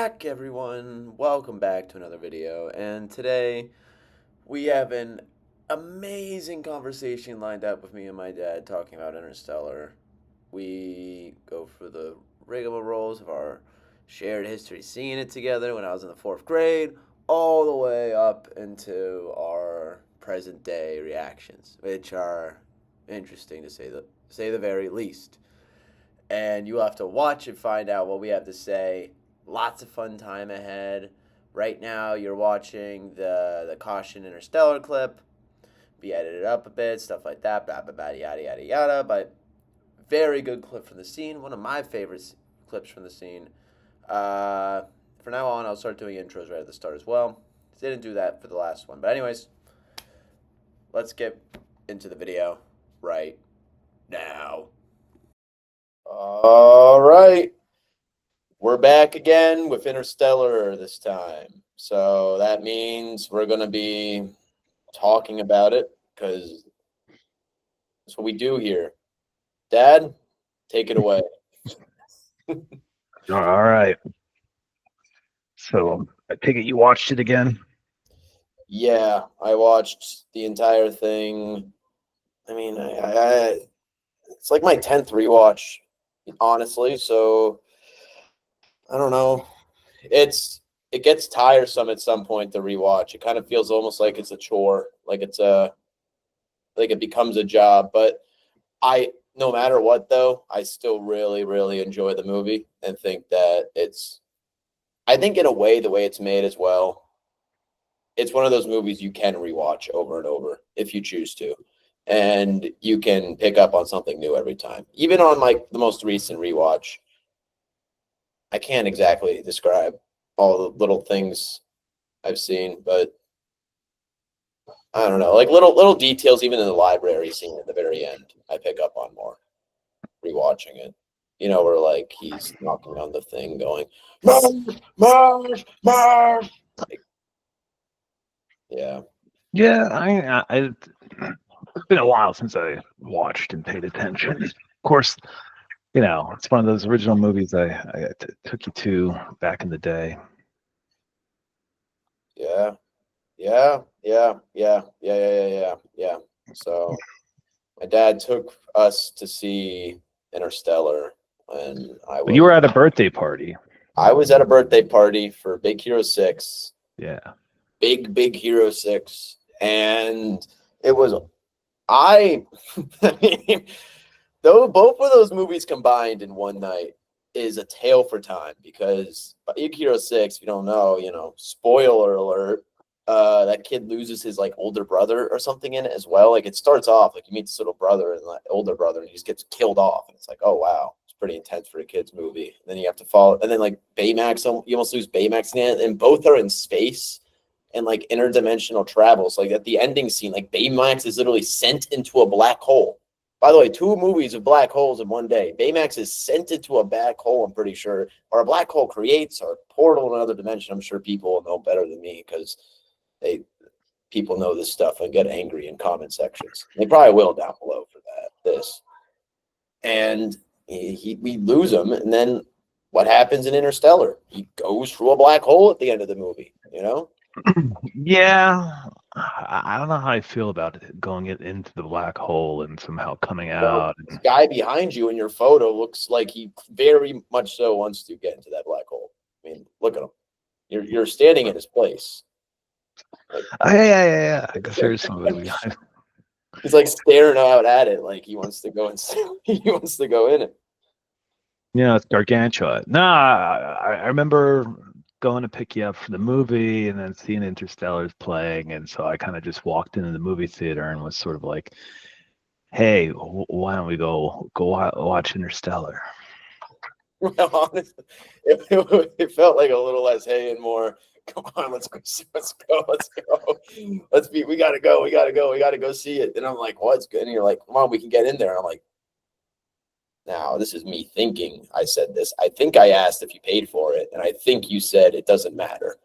back, everyone. Welcome back to another video. And today we have an amazing conversation lined up with me and my dad talking about Interstellar. We go for the rigmaroles of our shared history seeing it together when I was in the fourth grade, all the way up into our present day reactions, which are interesting to say the very least. And you have to watch and find out what we have to say. Lots of fun time ahead. Right now, you're watching the Caution Interstellar clip. Be edited up a bit, stuff like that, blah, blah, blah, yada, yada, yada. But very good clip from the scene. One of my favorite clips from the scene. From now on, I'll start doing intros right at the start as well. Didn't do that for the last one. But anyways, let's get into the video right now. All right. We're back again with Interstellar this time. So that means we're going to be talking about it because that's what we do here. Dad, take it away. All right. So I take it you watched it again? Yeah, I watched the entire thing. I mean, it's like my 10th rewatch, honestly. So I don't know. It gets tiresome at some point to rewatch. It kind of feels almost like it's a chore, like it becomes a job. But no matter what though, I still really, really enjoy the movie and think that I think in a way, the way it's made as well, it's one of those movies you can rewatch over and over if you choose to. And you can pick up on something new every time. Even on like the most recent rewatch, I can't exactly describe all the little things I've seen, but I don't know, like little details, even in the library scene at the very end, I pick up on more rewatching it. You know, where like he's knocking on the thing, going, Mars, Mars, Mars. Like, yeah. It's been a while since I watched and paid attention. Of course, it's one of those original movies I took you to back in the day. Yeah. So my dad took us to see Interstellar, and You were at a birthday party. I was at a birthday party for Big Hero 6. Yeah. Big Hero 6. And it was I mean, though both of those movies combined in one night is a tale for time, because Big Hero 6, if you don't know, spoiler alert, that kid loses his like older brother or something in it as well. Like it starts off like you meet this little brother and like older brother, and he just gets killed off, and it's like, oh wow, it's pretty intense for a kid's movie. And then you have to follow, and then like Baymax, you almost lose Baymax in it, and both are in space and like interdimensional travels. Like at the ending scene, like Baymax is literally sent into a black hole. By the way, 2 movies of black holes in one day. Baymax is sent into a black hole, I'm pretty sure, or a black hole creates or a portal in another dimension. I'm sure people will know better than me because people know this stuff and get angry in comment sections. They probably will down below for this. And we lose him, and then what happens in Interstellar? He goes through a black hole at the end of the movie, Yeah. I don't know how I feel about it, going into the black hole and somehow coming out. The guy behind you in your photo looks like he very much so wants to get into that black hole. I mean, look at him. You're standing in his place. Yeah. I guess there's somebody. He's like staring out at it, like he wants to go in it. Yeah, it's gargantua. I remember going to pick you up for the movie and then seeing Interstellar's playing, and so I kind of just walked into the movie theater and was sort of like, "Hey, why don't we go watch Interstellar?" Well, honestly, it felt like a little less hey and more, come on, let's go. We gotta go see it. And I'm like, what's good? And you're like, come on, we can get in there. And I'm like, now this is me thinking I said this. I think I asked if you paid for it, and I think you said it doesn't matter.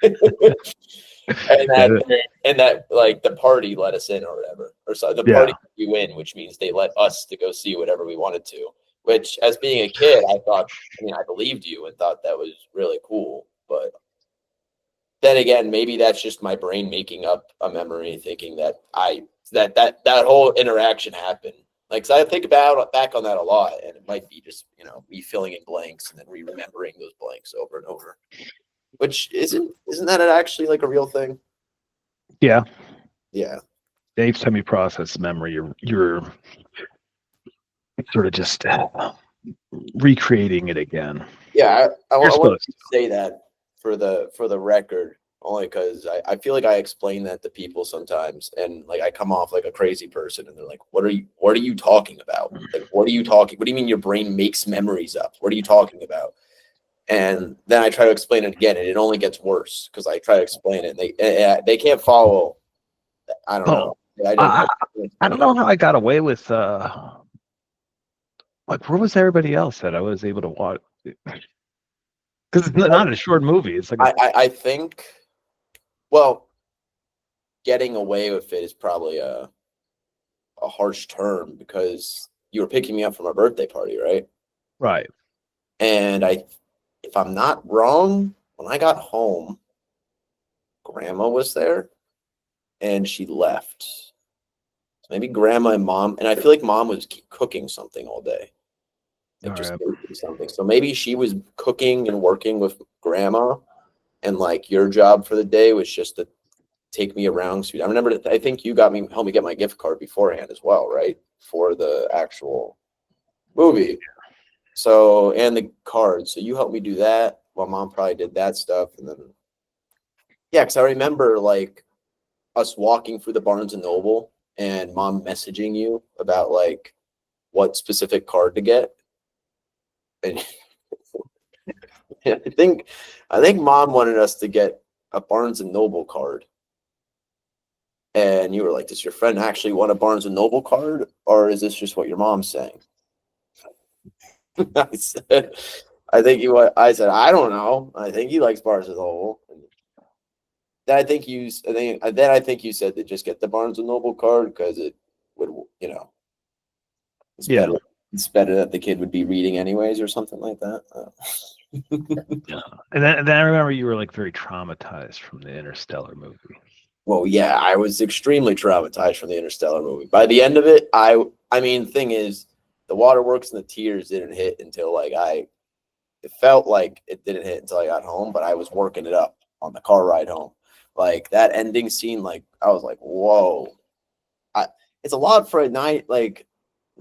and that like the party let us in or whatever, or so the party let you in, which means they let us to go see whatever we wanted to, which as being a kid, I thought, I mean, I believed you and thought that was really cool. But then again, maybe that's just my brain making up a memory, thinking that that whole interaction happened. Like, so I think about back on that a lot, and it might be just, me filling in blanks and then remembering those blanks over and over. Which isn't that actually like a real thing? Yeah. Yeah. Each time you process memory, you're sort of just recreating it again. Yeah, I You're want supposed to say that for the record, only because I feel like I explain that to people sometimes, and like I come off like a crazy person, and they're like, "What are you talking about? Like, what are you talking? What do you mean your brain makes memories up? What are you talking about?" And then I try to explain it again, and it only gets worse because I try to explain it, and they can't follow. I don't to. know. Oh, I don't know how I got away with like where was everybody else that I was able to watch? Because it's not a short movie. It's like I think, well, getting away with it is probably a harsh term because you were picking me up from a birthday party, right? right. And if I'm not wrong, when I got home, grandma was there and she left. So maybe grandma and mom, and I feel like mom was cooking something all day, like All just right. making something. So maybe she was cooking and working with grandma, and like your job for the day was just to take me around. So I remember, I think you helped me get my gift card beforehand as well, right? For the actual movie. So, and the cards. So you helped me do that while mom probably did that stuff. And then, yeah, because I remember like us walking through the Barnes and Noble and mom messaging you about like what specific card to get. And I think mom wanted us to get a Barnes and Noble card. And you were like, does your friend actually want a Barnes and Noble card? Or is this just what your mom's saying? I said, I said, I don't know. I think he likes Barnes and Noble. Then I think you said to just get the Barnes and Noble card because it would, it's Yeah. better. It's better that the kid would be reading anyways or something like that. Yeah. And then I remember you were like very traumatized from the Interstellar movie. Well, yeah, I was extremely traumatized from the Interstellar movie. By the end of it, I mean, thing is, the waterworks and the tears didn't hit until like it felt like it didn't hit until I got home, but I was working it up on the car ride home. Like that ending scene, like I was like, whoa. It's a lot for a night, like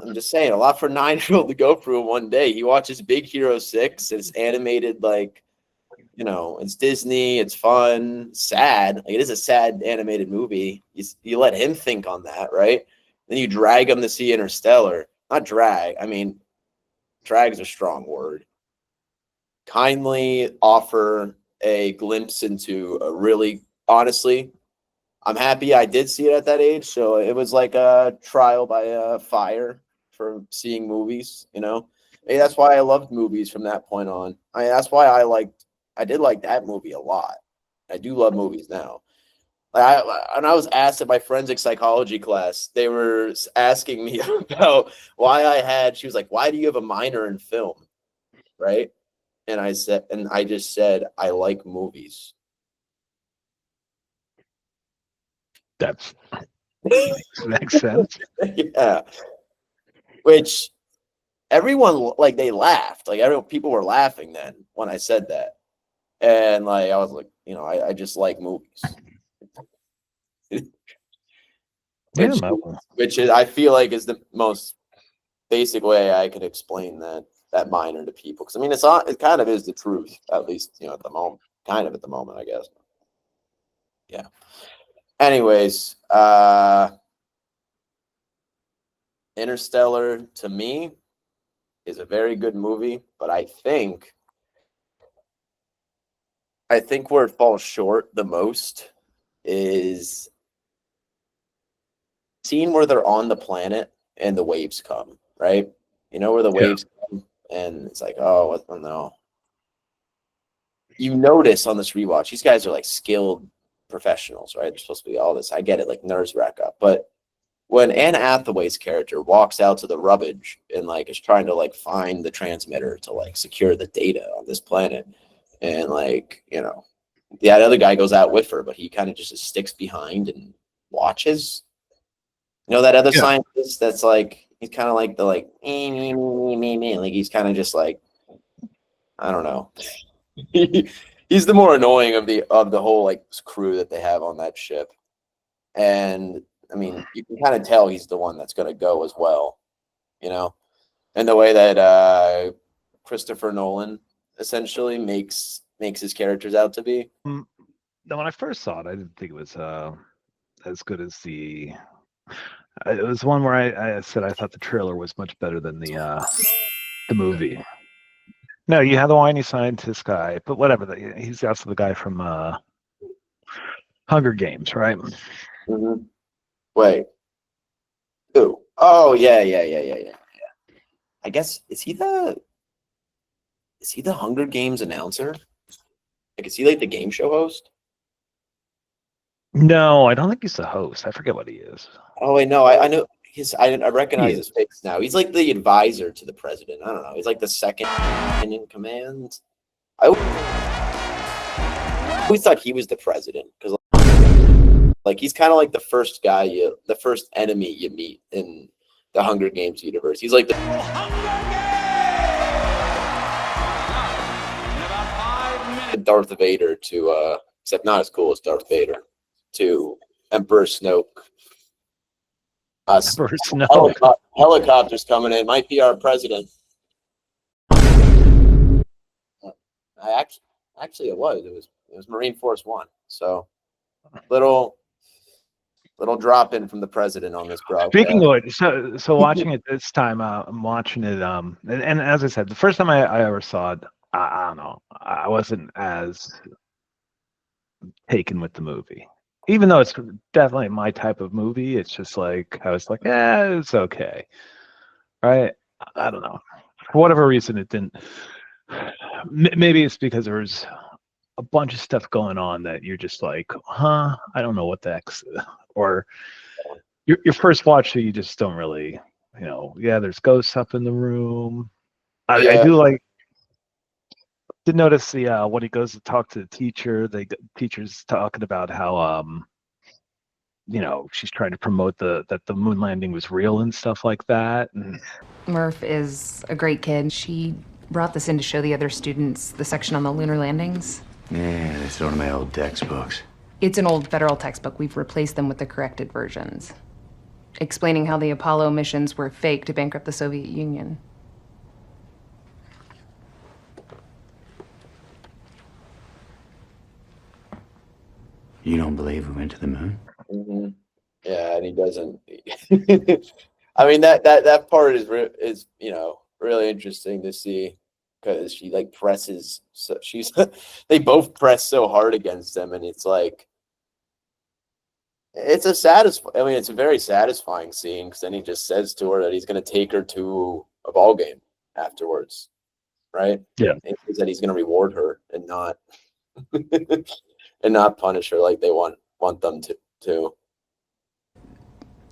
I'm just saying, a lot for a 9-year-old to go through in one day. He watches Big Hero 6, it's animated like, it's Disney, it's fun, sad. Like it is a sad animated movie. You let him think on that, right? Then you drag him to see Interstellar. Not drag, I mean, drag is a strong word. Kindly offer a glimpse into a really, honestly, I'm happy I did see it at that age. So it was like a trial by fire for seeing movies, Maybe that's why I loved movies from that point on. That's why I did like that movie a lot. I do love movies now. And I was asked at my forensic psychology class, they were asking me about she was like, why do you have a minor in film? Right. And I just said, I like movies. That makes sense. Yeah. Which everyone, like, they laughed. Like, people were laughing then when I said that. And like, I was like, I just like movies. Yeah, which is, I feel like is the most basic way I could explain that minor to people. Because I mean, it kind of is the truth, at least, at the moment, I guess. Yeah. Anyways, Interstellar to me is a very good movie, but I think where it falls short the most is scene where they're on the planet and the waves come, right? Where the yeah. waves come and it's like, oh, no. You notice on this rewatch, these guys are like skilled professionals, right? They're supposed to be all this. I get it, like nerves rack up, but when Anne Hathaway's character walks out to the rubbish and like is trying to like find the transmitter to like secure the data on this planet, and like yeah, the other guy goes out with her, but he kind of just sticks behind and watches. That other Yeah. scientist that's like he's kind of like the like me, like he's kind of just like I don't know. He's the more annoying of the whole like crew that they have on that ship. And I mean, you can kind of tell he's the one that's going to go as well, and the way that Christopher Nolan essentially makes his characters out to be. Now, when I first saw it, I didn't think it was as good as the. It was one where I said I thought the trailer was much better than the movie. No, you have the whiny scientist guy, but whatever. He's also the guy from Hunger Games, right? Mm-hmm. Wait. Who? Oh yeah. I guess is he the Hunger Games announcer? Like, is he like the game show host? No, I don't think he's the host. I forget what he is. Oh wait, no, I know I He recognize his is. face now. He's like the advisor to the president. I don't know. He's like the second in command. I always thought he was the president because like he's kind of like the first enemy you meet in the Hunger Games universe. He's like the Darth Vader to except not as cool as Darth Vader to Emperor Snoke. Emperor Snoke. Helicopters coming in. Might be our president. Actually, it was Marine Force One. So little drop in from the president on this broadcast. Speaking of it, so watching it this time, I'm watching it. And as I said, the first time I ever saw it, I don't know, I wasn't as taken with the movie, even though it's definitely my type of movie. It's just like I was like, yeah, it's okay, right? I don't know, for whatever reason, it didn't. Maybe it's because there was a bunch of stuff going on that you're just like, huh, I don't know what the heck's, or your first watch, so you just don't really, yeah, there's ghosts up in the room. I do like. Did notice the when he goes to talk to the teacher, the teacher's talking about how she's trying to promote that the moon landing was real and stuff like that. And Murph is a great kid. She brought this in to show the other students the section on the lunar landings. Yeah, that's one of my old textbooks. It's an old federal textbook. We've replaced them with the corrected versions, explaining how the Apollo missions were fake to bankrupt the Soviet Union. You don't believe we went to the moon? Mm-hmm. Yeah, and he doesn't. I mean that part is really interesting to see because she like presses. So she's they both press so hard against him, and it's like it's a very satisfying scene because then he just says to her that he's going to take her to a ball game afterwards, right? Yeah, and he says that he's going to reward her and not and not punish her like they want them to.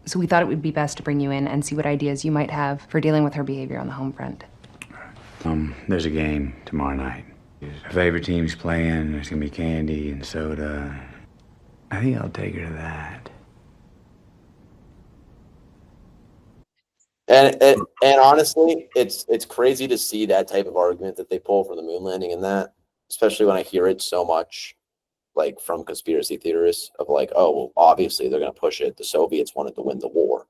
So we thought it would be best to bring you in and see what ideas you might have for dealing with her behavior on the home front. There's a game tomorrow night. Her favorite team's playing. There's gonna be candy and soda. I think I'll take her to that. And honestly, it's crazy to see that type of argument that they pull for the moon landing and that, especially when I hear it so much, like from conspiracy theorists of like, oh, well, obviously they're going to push it. The Soviets wanted to win the war.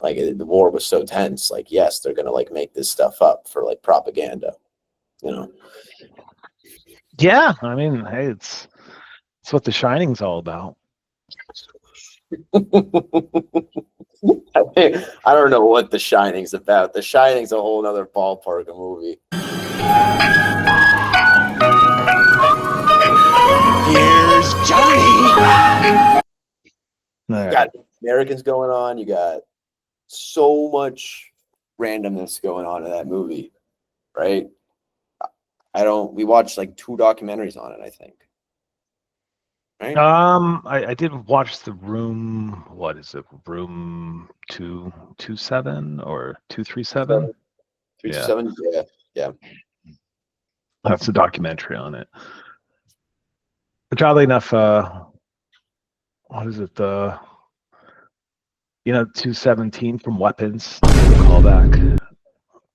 Like the war was so tense. Like, yes, they're going to like make this stuff up for like propaganda, Yeah, I mean, hey, it's what The Shining's all about. I don't know what The Shining's about. The Shining's a whole other ballpark of movie. Here's Johnny! You got Americans going on. You got so much randomness going on in that movie, right? We watched like 2 documentaries on it, I think. right? I did watch The Room. What is it? Room 227 or 237? Yeah, 327. Yeah, yeah. that's a documentary on it. But oddly enough, what is it? 217 from Weapons. The callback.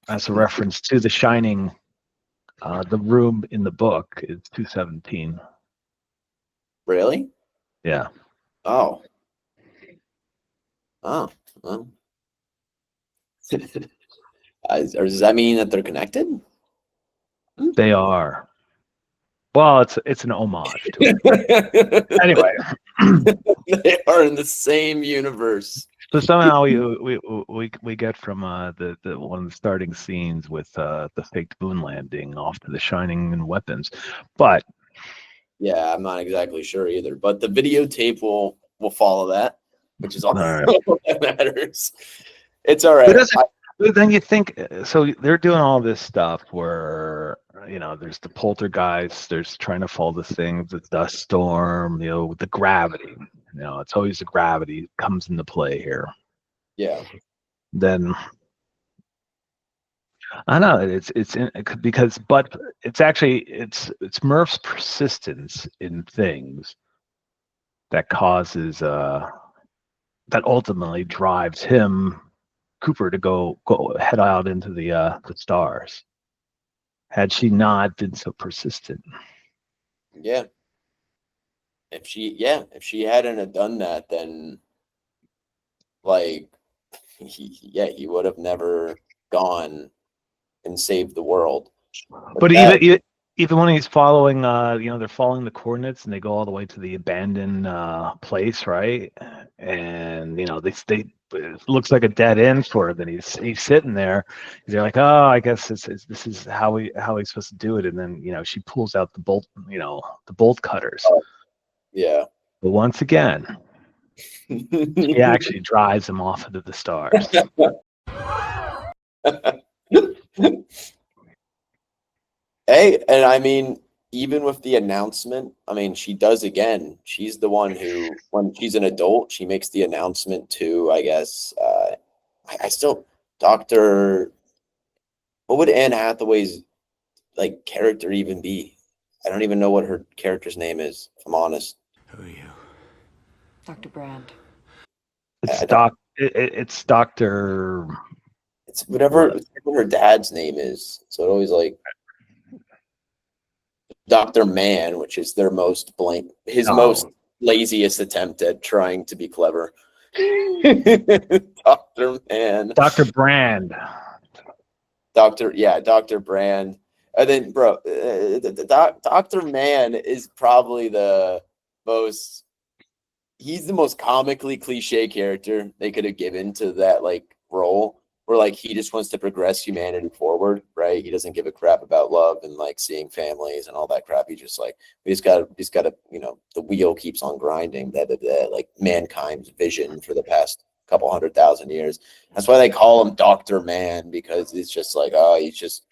That's a reference to The Shining. The room in the book is 217. Really? Yeah, Oh, oh. Well. Or does that mean that they're connected? they are. Well, it's an homage to it. Anyway, They are in the same universe. so somehow we get from the one of the starting scenes with the faked moon landing off to The Shining and Weapons, but Yeah, I'm not exactly sure either, but the videotape will follow that, which is all, all right. all that matters. It's all But right. doesn't- but then you think so they're doing all this stuff where there's the poltergeist, there's trying to follow the things, the dust storm, with the gravity. It's always the gravity comes into play here. Yeah, Then I know but it's actually it's Murph's persistence in things that causes that ultimately drives Cooper to go head out into the stars. Had she not been so persistent, yeah. If she hadn't have done that, then like he would have never gone and saved the world. but That even when he's following, they're following the coordinates and they go all the way to the abandoned place, right? And they it looks like a dead end for him. Then he's sitting there. They're like, oh, I guess this is how he's supposed to do it. And then she pulls out the bolt, the bolt cutters. yeah. But once again, he actually drives him off into the stars. Hey, and I mean, even with the announcement, I mean, she does again. She's the one who, when she's an adult, she makes the announcement to, I guess, I still, Dr. What would Anne Hathaway's like character even be? I don't even know what her character's name is, if I'm honest. Who are you? Dr. Brand. It's I don't, it's Doctor. it's whatever her dad's name is. So it always like Dr. Mann, which is their most most laziest attempt at trying to be clever. Dr. Mann. Dr. Brand. Dr. Brand. And then, bro, Dr. Mann is probably he's the most comically cliche character they could have given to that like role, where like he just wants to progress humanity forward, right? He doesn't give a crap about love and like seeing families and all that crap. He just like he's got to the wheel keeps on grinding. That like mankind's vision for the past couple 100,000 years. That's why they call him Dr. Mann, because it's just like, oh, he's just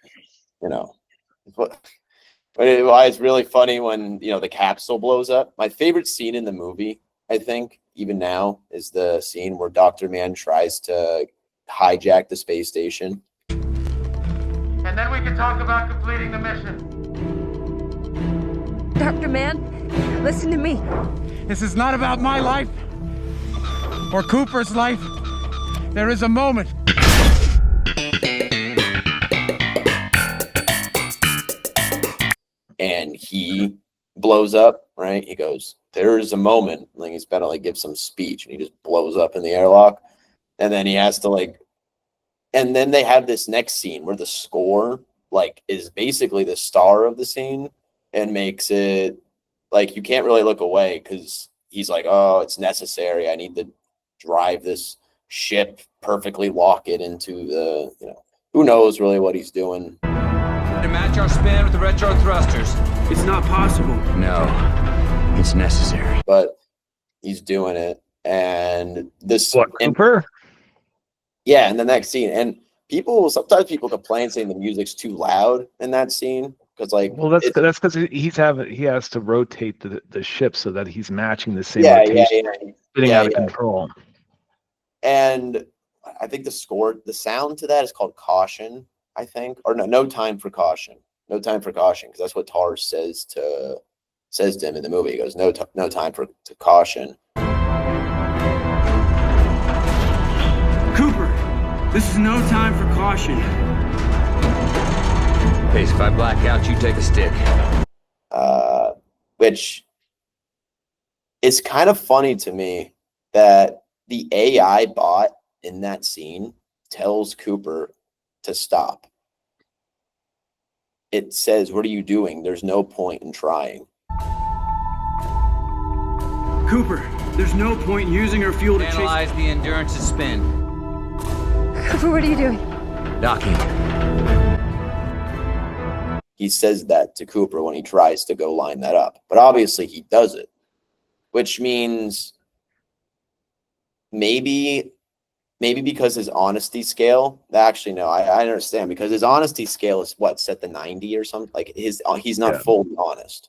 why it's really funny when the capsule blows up. My favorite scene in the movie, I think, even now, is the scene where Dr. Mann tries to hijack the space station. And then we can talk about completing the mission. Dr. Mann, listen to me. This is not about my life or Cooper's life. There is a moment. And he blows up, right? He goes, there is a moment. Like he's about to like give some speech, and he just blows up in the airlock. And then he has to and then they have this next scene where the score is basically the star of the scene and makes it like you can't really look away, because he's like, oh, it's necessary. I need to drive this ship, perfectly lock it into the, who knows really what he's doing. To match our spin with the retro thrusters. It's not possible. No, it's necessary. But he's doing it. And this Cooper? Yeah, in the next scene. And sometimes people complain saying the music's too loud in that scene, because like Well, that's because he has to rotate the ship so that he's matching the same yeah, rotation, spinning out of yeah. control. And I think the sound to that is called caution, I think, or no time for caution, because that's what Tar says to him in the movie. He goes, no time for caution. Cooper, this is no time for caution. Pace, if I black out, you take a stick. Which is kind of funny to me that the AI bot in that scene tells Cooper to stop. It says, "What are you doing? There's no point in trying." Cooper, there's no point in using our fuel to chase... Analyze the Endurance's spin. Cooper, what are you doing? Docking. He says that to Cooper when he tries to go line that up. But obviously he does it, which means maybe because his honesty scale, actually, no, I understand, because his honesty scale is what, set to 90 or something? Like he's not fully honest.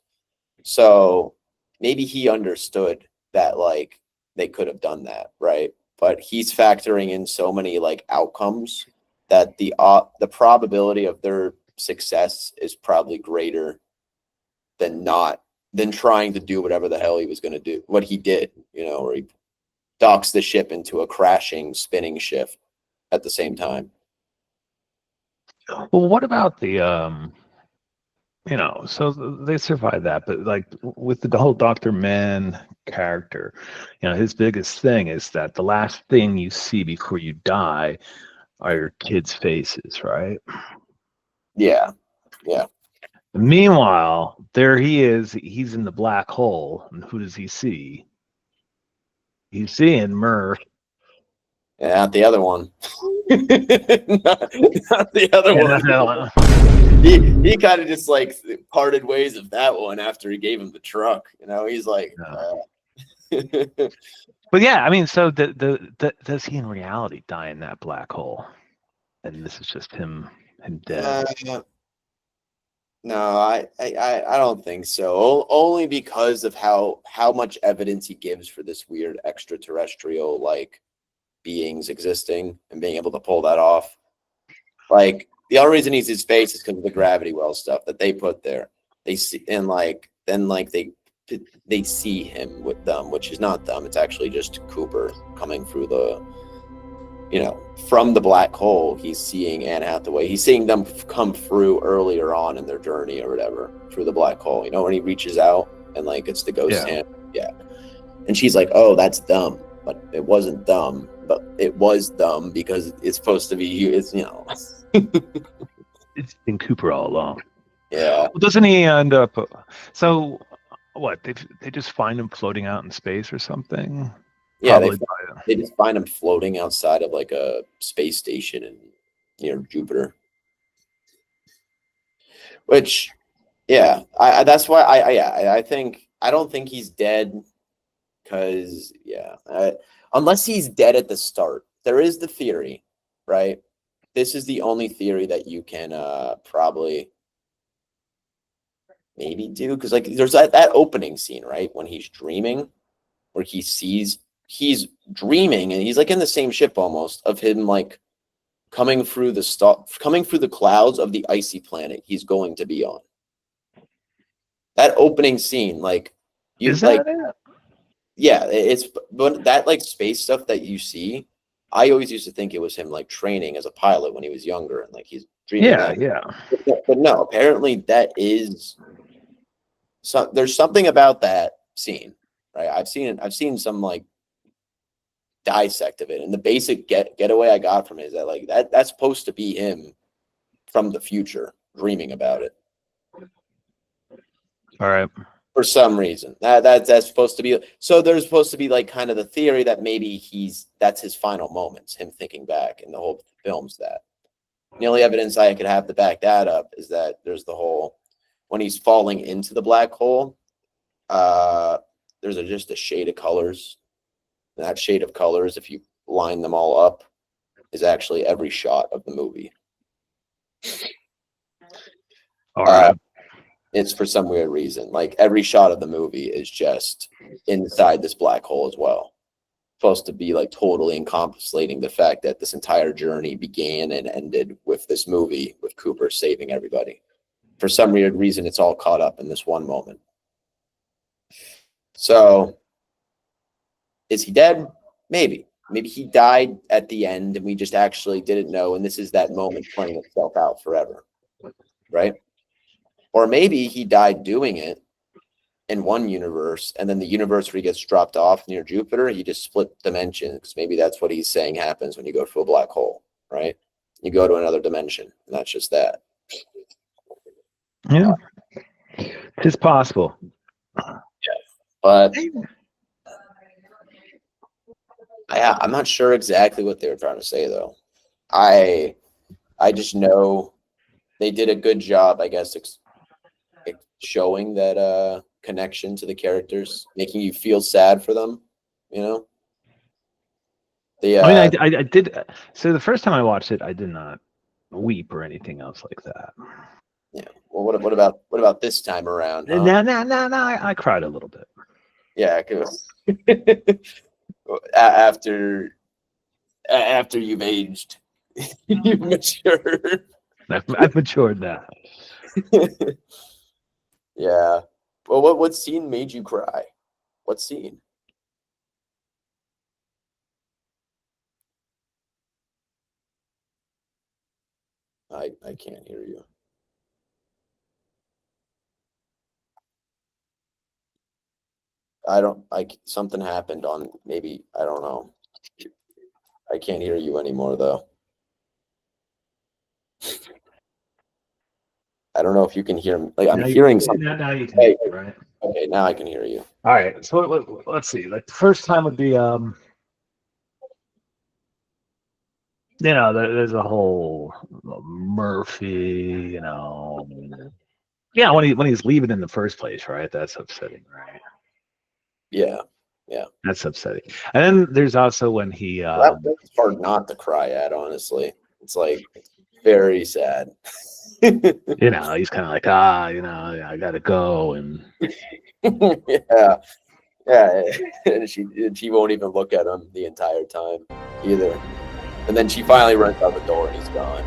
So maybe he understood that like they could have done that, right? But he's factoring in so many like outcomes that the probability of their success is probably greater than trying to do whatever the hell he was going to do, what he did, where he docks the ship into a crashing, spinning ship at the same time. Well, what about the so they survived that, but like with the whole Dr. Mann character, his biggest thing is that the last thing you see before you die are your kids' faces, right? Yeah. Meanwhile, there he is. He's in the black hole, and who does he see? He's seeing Murph. Yeah, not the other one. not the other one. He kind of just like parted ways of that one after he gave him the truck. He's like. But yeah, I mean, so does he in reality die in that black hole? And this is just him dead. No, I don't think so. Only because of how much evidence he gives for this weird extraterrestrial like beings existing and being able to pull that off. Like the only reason he's in space is because of the gravity well stuff that they put there. They see and like then like they see him with them, which is not them. It's actually just Cooper coming through the. From the black hole, he's seeing Anne Hathaway. He's seeing them come through earlier on in their journey or whatever through the black hole. When he reaches out and like it's the ghost hand. Yeah. And she's like, "Oh, that's dumb." But it wasn't dumb. But it was dumb because it's supposed to be, it's. It's been Cooper all along. Yeah. Well, doesn't he end up... So, what? They just find him floating out in space or something? Yeah, they just find him floating outside of like a space station near Jupiter. Which, yeah, that's why I think I don't think he's dead because unless he's dead at the start, there is the theory, right? This is the only theory that you can probably maybe do because like there's that opening scene, right, when he's dreaming, where he's dreaming and he's like in the same ship almost of him like coming through the clouds of the icy planet he's going to be on. That opening scene, like is that it? Yeah, it's but that like space stuff that you see, I always used to think it was him like training as a pilot when he was younger and like he's dreaming. Yeah. But no, apparently that is there's something about that scene, right? I've seen some like dissect of it, and the basic getaway I got from it is that like that's supposed to be him from the future dreaming about it. All right. For some reason, that's supposed to be. So there's supposed to be like kind of the theory that maybe that's his final moments, him thinking back, and the whole film's that. The only evidence I could have to back that up is that there's the whole when he's falling into the black hole. There's just a shade of colors. And that shade of colors, if you line them all up, is actually every shot of the movie. All right. It's for some weird reason. Like every shot of the movie is just inside this black hole as well. Supposed to be like totally encapsulating the fact that this entire journey began and ended with this movie with Cooper saving everybody. For some weird reason, it's all caught up in this one moment. So, is he dead? Maybe. Maybe he died at the end and we just actually didn't know, and this is that moment playing itself out forever, right? Or maybe he died doing it in one universe, and then the universe where he gets dropped off near Jupiter, he just split dimensions. Maybe that's what he's saying happens when you go to a black hole, right? You go to another dimension, and that's just that. Yeah, it's possible. But I'm not sure exactly what they were trying to say, though. I just know they did a good job, I guess, showing that connection to the characters, making you feel sad for them, you know? I mean, I did. So the first time I watched it, I did not weep or anything else like that. Yeah. Well, what about this time around? Huh? No, I cried a little bit. Yeah, after you've aged, you've matured. I've matured now. Yeah. Well, what scene made you cry? What scene? I can't hear you. Something happened on maybe, I don't know. I can't hear you anymore though. I don't know if you can hear me. Like I'm hearing something. Now you can hear me, right? Okay, now I can hear you. All right. So let's see. Like the first time would be there's a whole Murphy, yeah, when he's leaving in the first place, right? That's upsetting, right? Yeah. That's upsetting. And then there's also when he That's hard not to cry at, honestly. It's like very sad. he's kind of like, I gotta go, and yeah, and she won't even look at him the entire time either. And then she finally runs out the door and he's gone.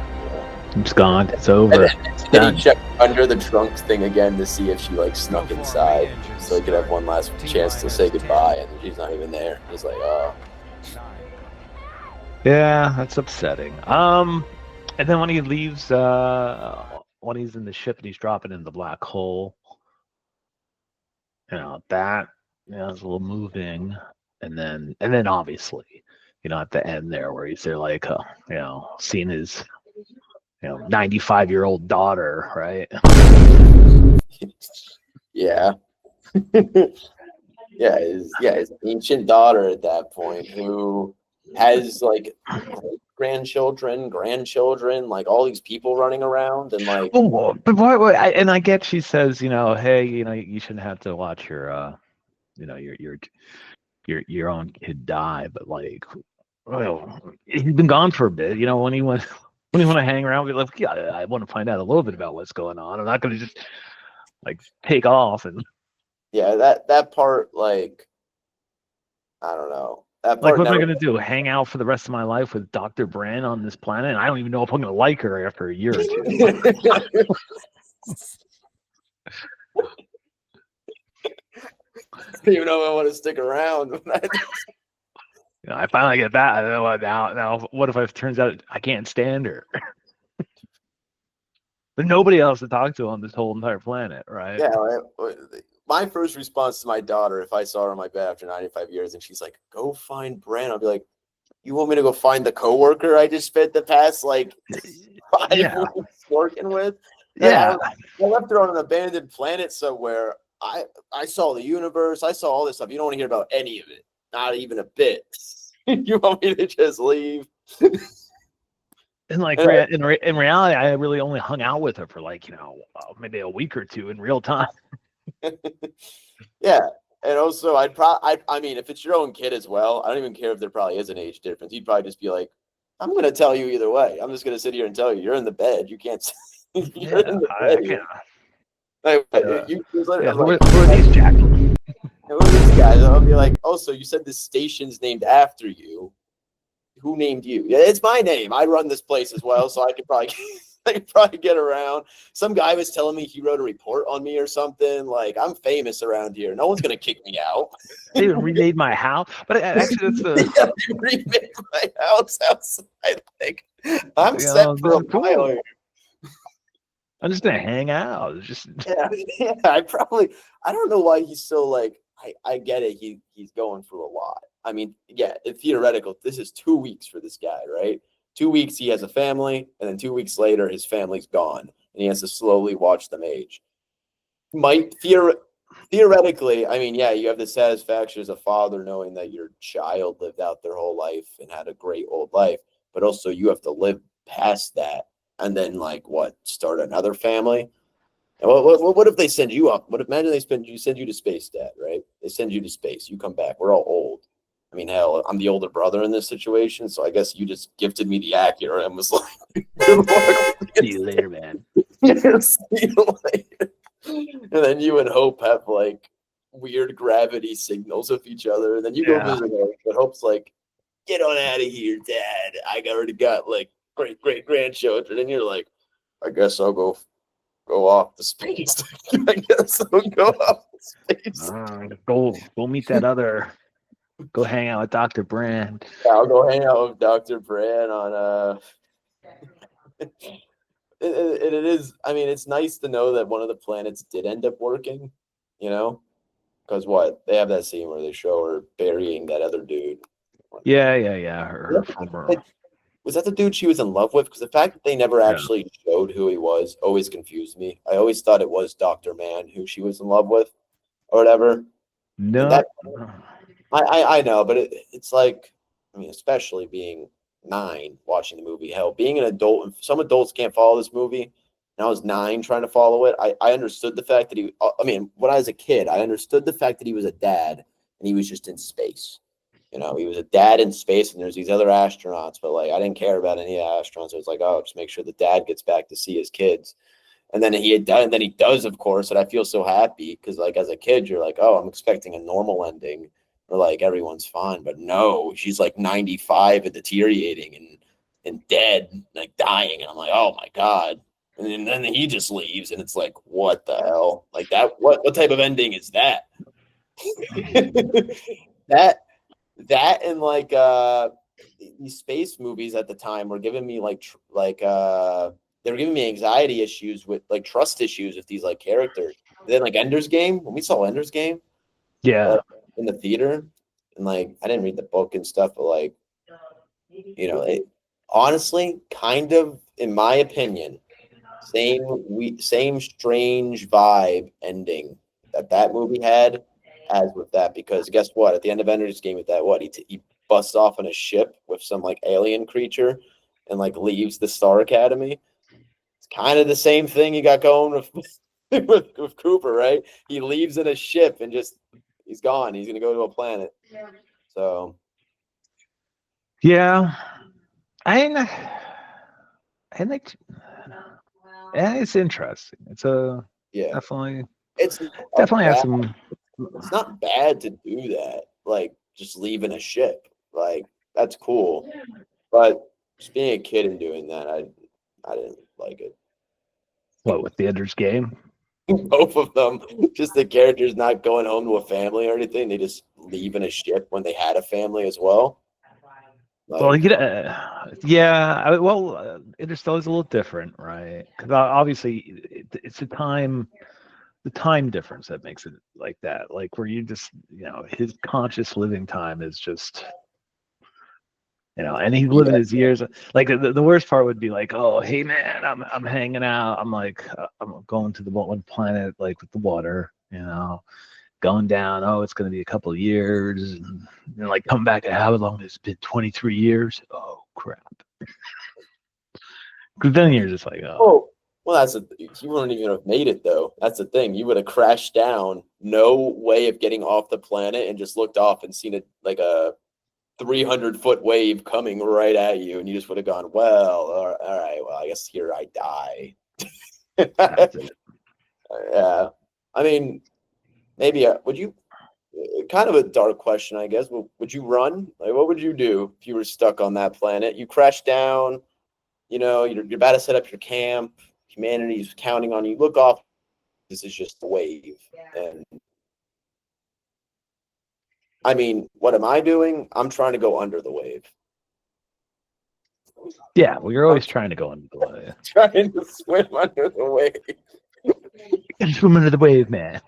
It's gone. It's over. And he checked under the trunk thing again to see if she like snuck inside, so he could have one last chance to say goodbye. And she's not even there. He's like, oh. Yeah, that's upsetting. And then when he leaves, when he's in the ship and he's dropping in the black hole, that is a little moving. And then obviously, at the end there where he's there, like, seeing his, 95-year-old daughter, right? Yeah. his ancient daughter at that point who has like grandchildren, like all these people running around and like. Oh, but what? And I get she says, hey, you shouldn't have to watch your, your own kid die, but like, well, he's been gone for a bit. When he want to hang around, be like, yeah, I want to find out a little bit about what's going on. I'm not going to just like take off and. Yeah, that part, like, I don't know. That part, like, what am I going to do? Hang out for the rest of my life with Dr. Bran on this planet? And I don't even know if I'm going to like her after a year or two. I don't even know if I want to stick around. I finally get that. Now, what if it turns out I can't stand her? But nobody else to talk to on this whole entire planet, right? Yeah. My first response to my daughter, if I saw her on my bed after 95 years and she's like, go find Bran, I'll be like, you want me to go find the coworker I just spent the past like 5 weeks working with? Yeah. I left her on an abandoned planet somewhere. I saw the universe. I saw all this stuff. You don't want to hear about any of it. Not even a bit. You want me to just leave? And like in reality, I really only hung out with her for like, maybe a week or two in real time. Yeah. And also I mean, if it's your own kid as well, I don't even care if there probably is an age difference. He'd probably just be like, I'm going to tell you either way. I'm just going to sit here and tell you, you're in the bed. You can't. You're in the bed. Like, Yeah. I'm Who, like, who are these Jack? who are these guys? And I'll be like, oh, so you said this station's named after you. Who named you? Yeah, it's my name. I run this place as well, so I could probably I could probably get around. Some guy was telling me he wrote a report on me or something. Like, I'm famous around here. No one's gonna kick me out. They even remade my house. But actually, that's the Yeah, they remade my house outside. Like, I'm set for a that's while cool. here. I'm just gonna hang out. It's just Yeah, I don't know why he's so like, I get it. He's going through a lot. I mean, yeah, in theoretical, this is 2 weeks for this guy, right? 2 weeks he has a family, and then 2 weeks later his family's gone, and he has to slowly watch them age. Theoretically, I mean, yeah, you have the satisfaction as a father knowing that your child lived out their whole life and had a great old life, but also you have to live past that and then like what, start another family? And what if they send you up? What if, imagine they send you to space, Dad, right? They send you to space. You come back. We're all old. I mean, hell, I'm the older brother in this situation, so I guess you just gifted me the Acura and was like, "Good luck." see you later, man. See you later. And then you and Hope have like weird gravity signals with each other, and then you go Yeah. visit Hope, but Hope's like, "Get on out of here, Dad. I already got like great grandchildren," and you're like, "I guess I'll go off to space. I guess I'll go off to space. Go meet that other. Go hang out with Dr. Brand. Yeah, I'll go hang out with Dr. Bran on it is, I mean, it's nice to know that one of the planets did end up working, you know? Because what? They have that scene where they show her burying that other dude. Yeah. Her former. Was that the dude she was in love with? Because the fact that they never Yeah. actually showed who he was always confused me. I always thought it was Dr. Man who she was in love with or whatever. No. That, I know, but it's like, I mean, especially being 9 watching the movie. Hell, being an adult, and some adults can't follow this movie. And I was 9 trying to follow it. I understood the fact that I mean, when I was a kid, I understood the fact that he was a dad and he was just in space. You know, he was a dad in space, and there's these other astronauts, but like I didn't care about any of the astronauts. It was like, oh, just make sure the dad gets back to see his kids. And then he does, of course, and I feel so happy because, like, as a kid, you're like, oh, I'm expecting a normal ending, or like everyone's fine, but no, she's like 95 and deteriorating and dead, like dying, and I'm like, oh my god. And then he just leaves, and it's like, what the hell? Like that? What type of ending is that? that and like these space movies at the time were giving me they were giving me anxiety issues with like trust issues with these like characters. And then like Ender's Game, when we saw Ender's Game Yeah. in the theater, and like I didn't read the book and stuff, but like, you know, it honestly kind of, in my opinion, same strange vibe ending that movie had as with that, because guess what? At the end of Ender's Game, with that, what he busts off on a ship with some like alien creature and like leaves the Star Academy. It's kind of the same thing you got going with with Cooper, right? He leaves in a ship and just he's gone. He's gonna go to a planet. So Yeah. I think yeah, it's interesting. It's yeah, definitely it's definitely has bad. some. It's not bad to do that. Like just leaving a ship, like that's cool. But just being a kid and doing that, I didn't like it. What with the Ender's Game? Both of them, just the characters not going home to a family or anything. They just leave in a ship when they had a family as well. Well, Like, Interstellar is a little different, right? Because obviously it's the time difference that makes it like that. Like where you just, his conscious living time is just, and he's living his years. Like the worst part would be like, oh, hey man, I'm hanging out. I'm like, I'm going to the one planet like with the water, going down. Oh, it's going to be a couple of years, and like come back. How long has it been? 23 years. Oh crap. Because then you're just like, oh. Well, you wouldn't even have made it though. That's the thing. You would have crashed down. No way of getting off the planet, and just looked off and seen it like a 300-foot wave coming right at you, and you just would have gone, well, all right, well, I guess here I die. Yeah. I mean, maybe would you? Kind of a dark question, I guess. Would you run? Like, what would you do if you were stuck on that planet? You crash down. You're about to set up your camp. Humanity's counting on you. Look off. This is just a wave. And I mean, what am I doing? I'm trying to go under the wave. Yeah, well, you're always trying to go under the wave. Trying to swim under the wave. Swim under the wave, man.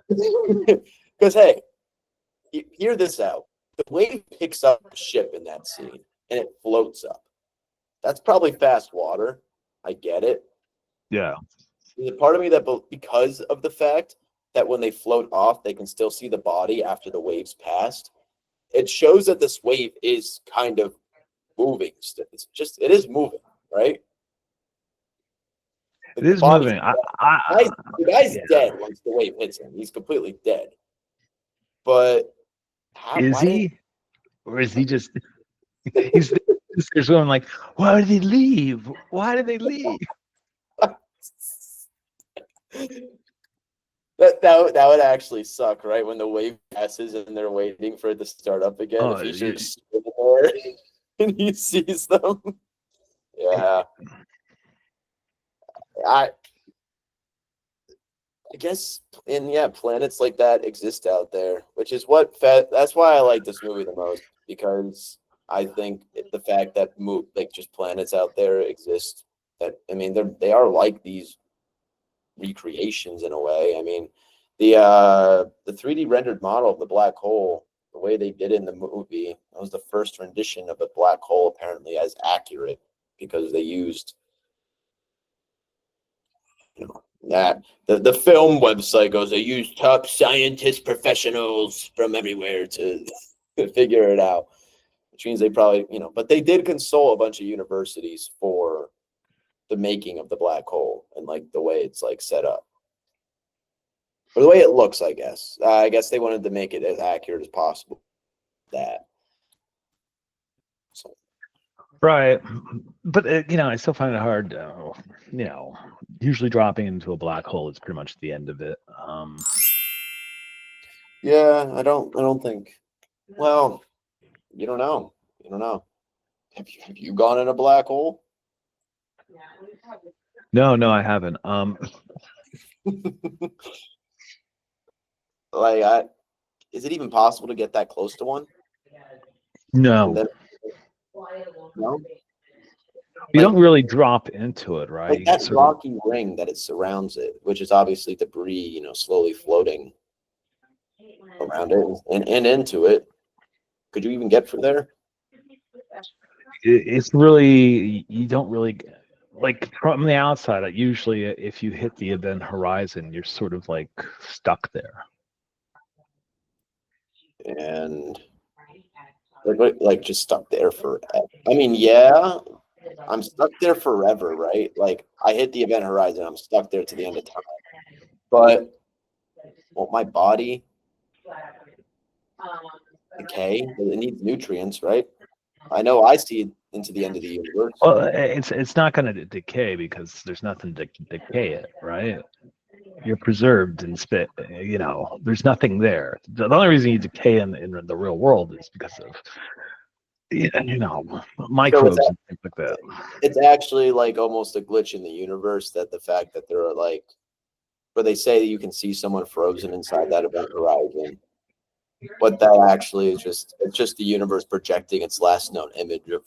Because hey, hear this out. The wave picks up the ship in that scene and it floats up. That's probably fast water. I get it. Yeah. There's a part of me that, because of the fact that when they float off, they can still see the body after the wave's passed. It shows that this wave is kind of moving. It is moving, right? It is moving. The guy's dead once the wave hits him. He's completely dead. But is he? Or is he just? He's there's going like, why did he leave? Why did they leave? That would actually suck, right? When the wave passes and they're waiting for it to start up again. Oh, if he's just sitting there and he sees them. Yeah. I guess, and yeah, planets like that exist out there, which is that's why I like this movie the most, because I think the fact that just planets out there exist, that, I mean, they are like these recreations in a way. I mean, the 3D rendered model of the black hole, the way they did it in the movie, that was the first rendition of a black hole apparently as accurate, because they used that the film website goes, they use top scientists, professionals from everywhere to figure it out, which means they probably, but they did console a bunch of universities for the making of the black hole and like the way it's like set up, or the way it looks. I guess they wanted to make it as accurate as possible. Right, but I still find it hard. Usually dropping into a black hole is pretty much the end of it. Yeah, I don't think. Well, you don't know. Have you gone in a black hole? No, I haven't. Like, is it even possible to get that close to one? No. No. You don't really drop into it, right? Like that rocky ring that it surrounds it, which is obviously debris, slowly floating around it and into it. Could you even get from there? It's really, you don't really, like from the outside, usually if you hit the event horizon, you're sort of like stuck there. And like just stuck there forever. I mean, yeah, I'm stuck there forever, right? Like I hit the event horizon, I'm stuck there to the end of time. But won't my body decay? It needs nutrients, right? I know I see into the end of the universe. Well, it's not going to decay because there's nothing to decay it, right? You're preserved in spit. There's nothing there. The only reason you decay in the real world is because of microbes and things like that. It's actually like almost a glitch in the universe, that the fact that there are like, where they say that you can see someone frozen inside that event horizon, but that actually is just the universe projecting its last known image of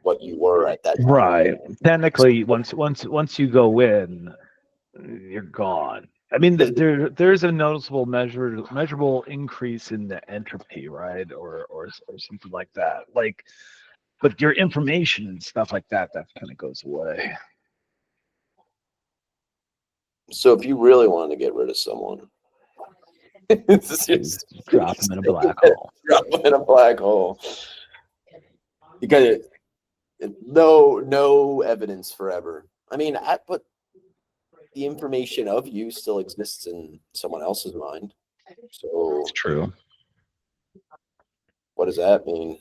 what you were at that time. Right. Technically, once you go in, you're gone. I mean, there's a noticeable measurable increase in the entropy, right, or something like that. Like, but your information and stuff like that kind of goes away. So if you really wanted to get rid of someone, just drop them in a black hole. Drop them in a black hole. Because no evidence forever. I mean, but the information of you still exists in someone else's mind. So it's true. What does that mean?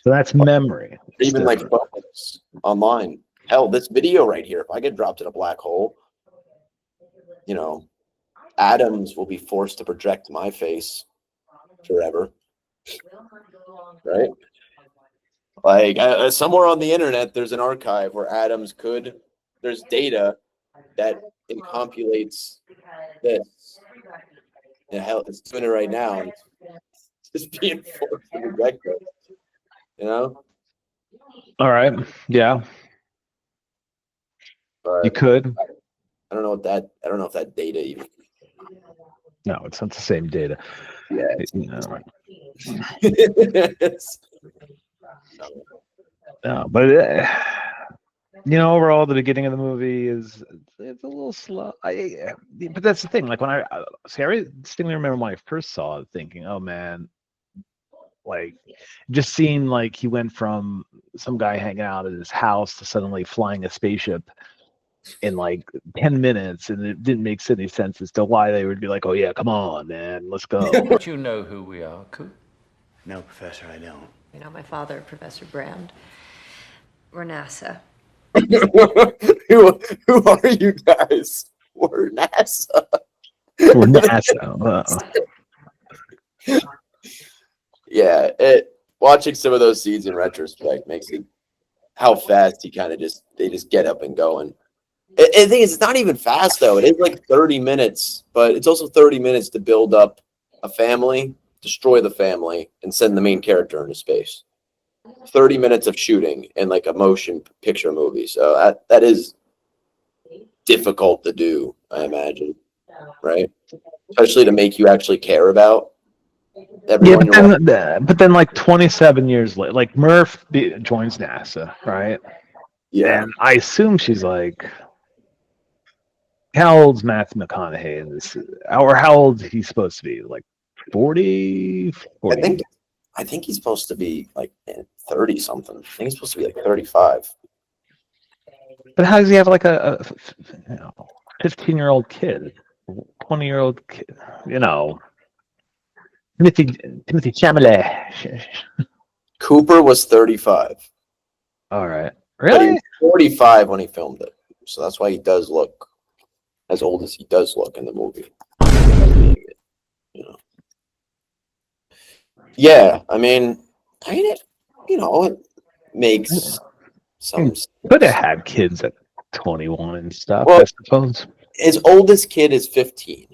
So that's memory. Even like photos online. Hell, this video right here, if I get dropped in a black hole, you know, atoms will be forced to project my face forever. Right? Like somewhere on the internet, there's an archive where atoms there's data that encapsulates this. And hell, it's doing it right now. And it's just being forced to project it. You know? All right. Yeah, But you could. I don't know if that data even. No, it's not the same data. Yeah. You know. It's- No, but overall, the beginning of the movie it's a little slow. But that's the thing. Like when I distinctly remember when I first saw it, thinking, "Oh man," like just seeing like he went from some guy hanging out at his house to suddenly flying a spaceship in like 10 minutes, and it didn't make any sense as to why they would be like, "Oh yeah, come on, man, let's go." Don't you know who we are, Coop? No, Professor, I don't. You know, my father, Professor Brand. We're NASA. who are you guys? We're NASA. We're NASA. Yeah, watching some of those scenes in retrospect makes it how fast he kind of they just get up and going. The thing is, it's not even fast though. It is like 30 minutes, but it's also 30 minutes to build up a family, destroy the family, and send the main character into space. 30 minutes of shooting in like a motion picture movie. So that is difficult to do, I imagine, right? Especially to make you actually care about everyone. But then like 27 years later, like Murph joins NASA, right? Yeah. And I assume she's like, how old's Matthew McConaughey in this? Or how old is he supposed to be? Like 40? I think he's supposed to be like 30 something. I think he's supposed to be like 35. But how does he have like a 15-year-old kid, 20-year-old kid? Timothy Chalamet. Cooper was 35. All right. But he Really? was 45 when he filmed it. So that's why he does look as old as he does look in the movie. Yeah, I mean it makes some sense. Could have had kids at 21 and stuff, Well, I suppose. His oldest kid is 15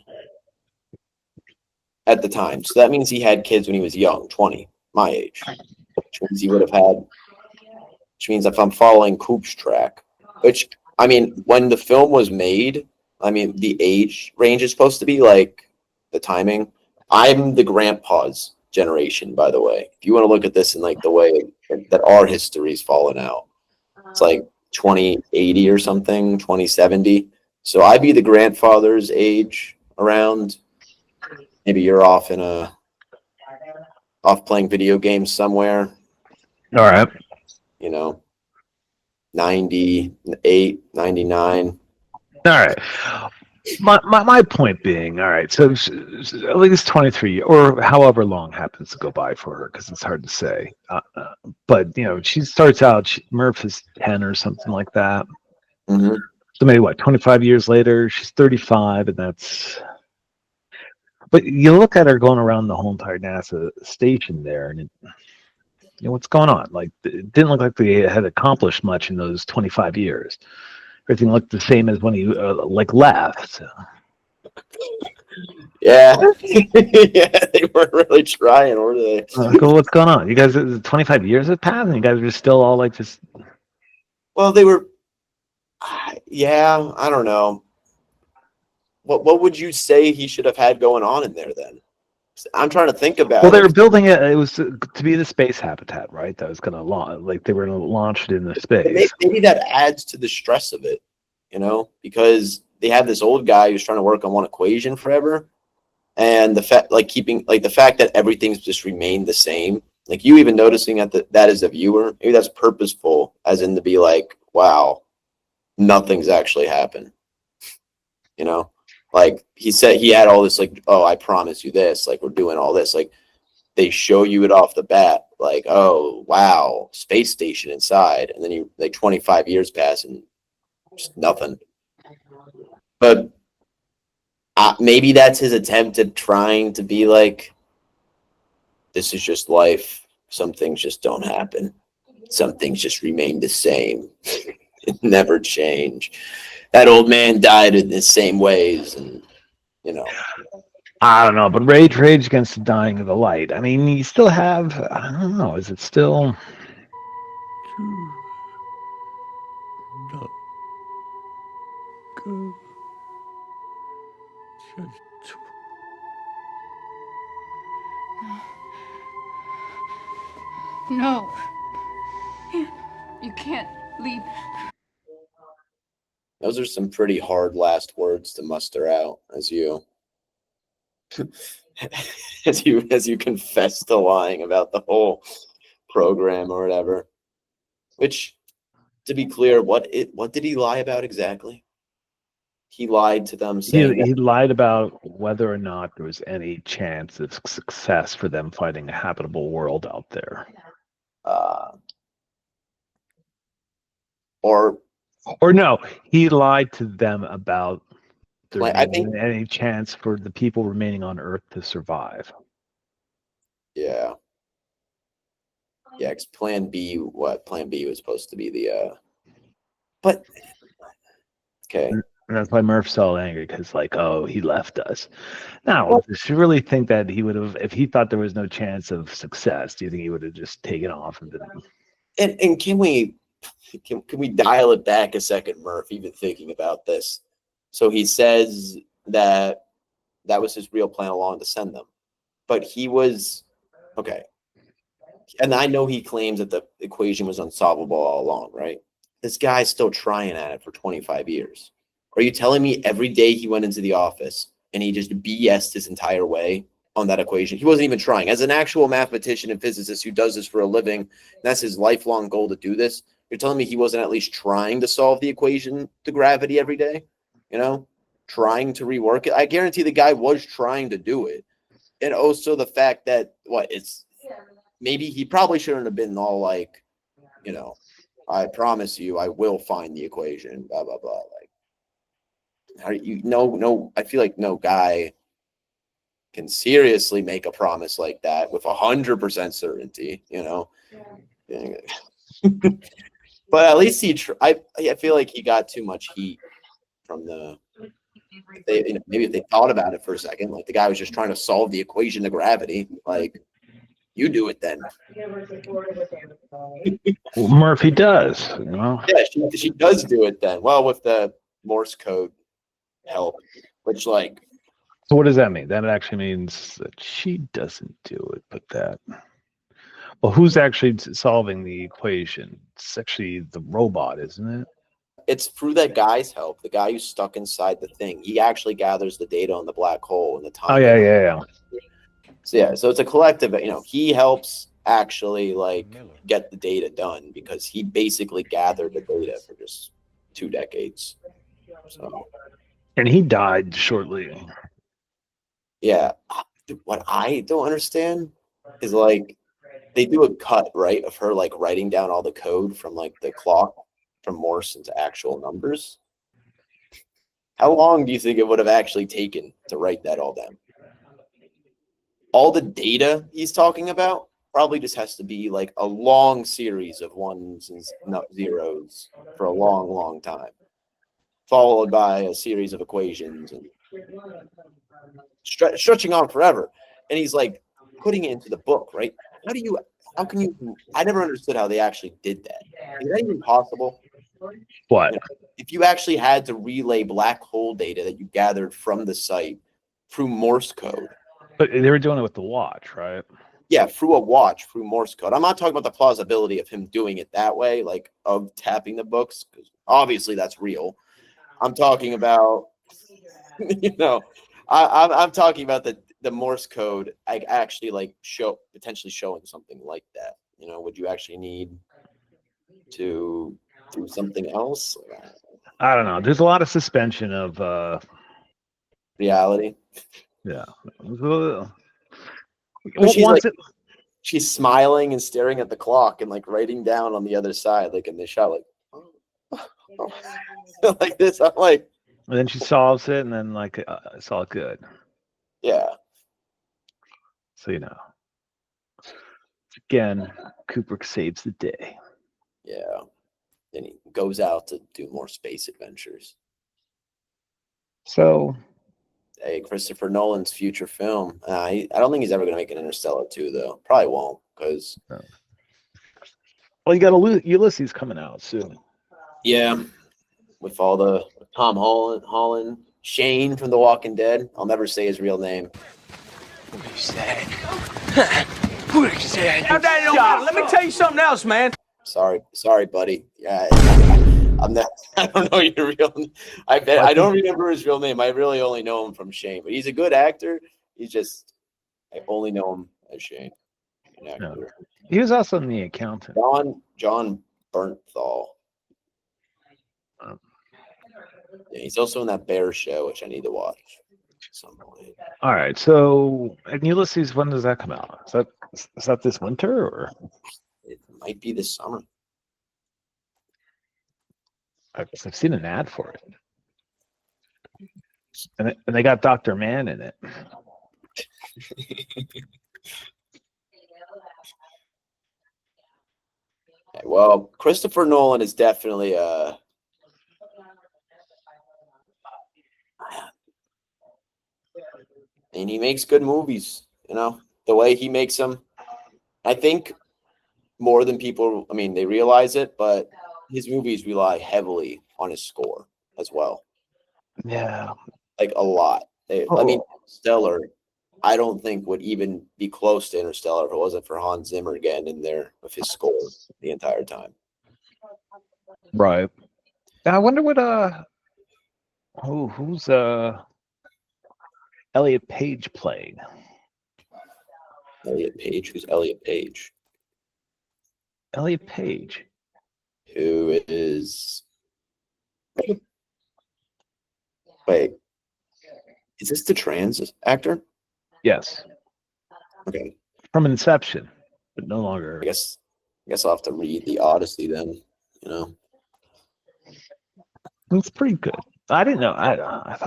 at the time. So that means he had kids when he was young, 20, my age. Which means he would have had, which means if I'm following Coop's track, which, I mean, when the film was made, I mean, the age range is supposed to be like the timing. I'm the grandpa's generation, by the way. If you want to look at this in like the way that our history's fallen out, it's like 2080 or something, 2070. So I'd be the grandfather's age around. Maybe you're off playing video games somewhere. All right. 98, 99. All right. My point being, all right, so at least 23 or however long happens to go by for her, because it's hard to say. But she starts out, Murph is 10 or something like that. Mm-hmm. So maybe 25 years later, she's 35, and that's. But you look at her going around the whole entire NASA station there, and what's going on? Like, it didn't look like they had accomplished much in those 25 years. Everything looked the same as when he left. Yeah, yeah, they weren't really trying, were they? What's going on? You guys, 25 years have passed, and you guys are still all like just. Well, they were. Yeah, I don't know. What would you say he should have had going on in there then? I'm trying to think about. Well, they were building it. It was to be the space habitat, right? That was going to launch. They were going to launch it into space. Maybe that adds to the stress of it, because they have this old guy who's trying to work on one equation forever, and the fact, the fact that everything's just remained the same. Like you even noticing that as a viewer, maybe that's purposeful, as in to be like, wow, nothing's actually happened. Like he said, he had all this like, oh, I promise you this, like we're doing all this, like they show you it off the bat, like, oh wow, space station inside, and then you like 25 years pass and just nothing. But maybe that's his attempt at trying to be like, this is just life. Some things just don't happen. Some things just remain the same. It never change. That old man died in the same ways, and you know. I don't know, but rage against the dying of the light. I mean, you still have. I don't know. Is it still? No. You can't leave. Those are some pretty hard last words to muster out as you as you confess to lying about the whole program or whatever. Which, to be clear, what did he lie about exactly? He lied to them saying He lied about whether or not there was any chance of success for them finding a habitable world out there. Or no, he lied to them about there being any chance for the people remaining on Earth to survive. Yeah. Yeah, because Plan B was supposed to be the but okay. And that's why Murph's so angry, because like, oh, he left us. Now, does you really think that he would have, if he thought there was no chance of success, do you think he would have just taken off and been? And can we dial it back a second, Murph, even thinking about this? So he says that was his real plan all along to send them. But he was okay. And I know he claims that the equation was unsolvable all along, right? This guy's still trying at it for 25 years. Are you telling me every day he went into the office and he just BS'd his entire way on that equation? He wasn't even trying. As an actual mathematician and physicist who does this for a living, that's his lifelong goal to do this. You're telling me he wasn't at least trying to solve the equation to gravity every day? You know, trying to rework it? I guarantee the guy was trying to do it. And also the fact that, maybe he probably shouldn't have been all like, you know, I promise you I will find the equation, blah, blah, blah. Like, I feel like no guy can seriously make a promise like that with 100% certainty, you know. But at least I feel like he got too much heat from maybe if they thought about it for a second, like the guy was just trying to solve the equation to gravity, like, you do it then. Well, Murphy does, you know? Yeah, she does do it then. Well, with the Morse code help, which like. So what does that mean? That actually means that she doesn't do it, but that. Well, who's actually solving the equation? It's actually the robot, isn't it? It's through that guy's help. The guy who's stuck inside the thing. He actually gathers the data on the black hole and the time. Oh yeah. So it's a collective. You know, he helps actually like get the data done because he basically gathered the data for just 2 decades. So. And he died shortly. Yeah. What I don't understand is like they do a cut, right, of her like writing down all the code from like the clock from Morse into actual numbers. How long do you think it would have actually taken to write that all down? All the data he's talking about probably just has to be like a long series of ones and zeros for a long, long time, followed by a series of equations and stretching on forever. And he's like putting it into the book, right? How can you, I never understood how they actually did that. Is that even possible? What? You know, if you actually had to relay black hole data that you gathered from the site through Morse code. But they were doing it with the watch, right? Yeah, through a watch, through Morse code. I'm not talking about the plausibility of him doing it that way, like of tapping the books, because obviously that's real. I'm talking about, I'm talking about the Morse code. I actually like potentially showing something like that. You know, would you actually need to do something else? I don't know. There's a lot of suspension of reality. Yeah. But she's Once like, she's smiling and staring at the clock and like writing down on the other side, like in the shot, like, like this. I'm like, and then she solves it, and then like it's all good. yeah, So again, Kubrick saves the day. yeah. Then he goes out to do more space adventures. So Hey, Christopher Nolan's future film. I don't think he's ever going to make an Interstellar 2, though. Probably won't, because well, you got Ulysses coming out soon. yeah, with all the Tom Holland, Shane from The Walking Dead. I'll never say his real name. What he said. What he said. Now, Daddy, don't matter. Let me tell you something else, man. Sorry, buddy. Yeah, I'm not. I don't know your real name. I don't remember his real name. I really only know him from Shane, but he's a good actor. He's just, I only know him as Shane. An actor. No. He was also in The Accountant. John Bernthal. Yeah, he's also in that Bear show, which I need to watch at some point. All right. So, and Ulysses, when does that come out? Is that this winter or? It might be this summer. I've seen an ad for it, and they got Dr. Mann in it. Okay, well, Christopher Nolan is definitely and he makes good movies. The way he makes them. I think more than people, I mean, they realize it, but his movies rely heavily on his score as well. Yeah, like a lot. I mean, Stellar, I don't think would even be close to Interstellar if it wasn't for Hans Zimmer again in there with his score the entire time. right. I wonder what who's Elliot Page playing? Elliot Page? Who's Elliot Page? Elliot Page. Who is... Wait. Is this the trans actor? Yes. Okay. From Inception, but no longer. I guess I'll have to read the Odyssey then, It's pretty good. I didn't know. I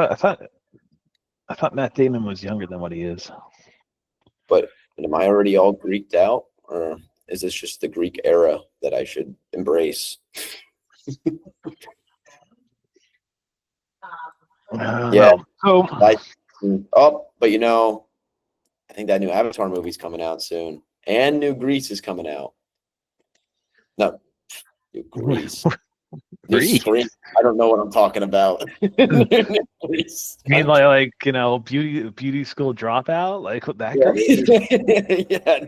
thought Matt Damon was younger than what he is. But am I already all Greeked out? Or is this just the Greek era that I should embrace? Yeah. So, but I think that new Avatar movie's coming out soon. And new Grease is coming out. No, new Grease. New Scream. I don't know what I'm talking about. Grease. You mean like beauty school dropout? Like that Grease? Yeah.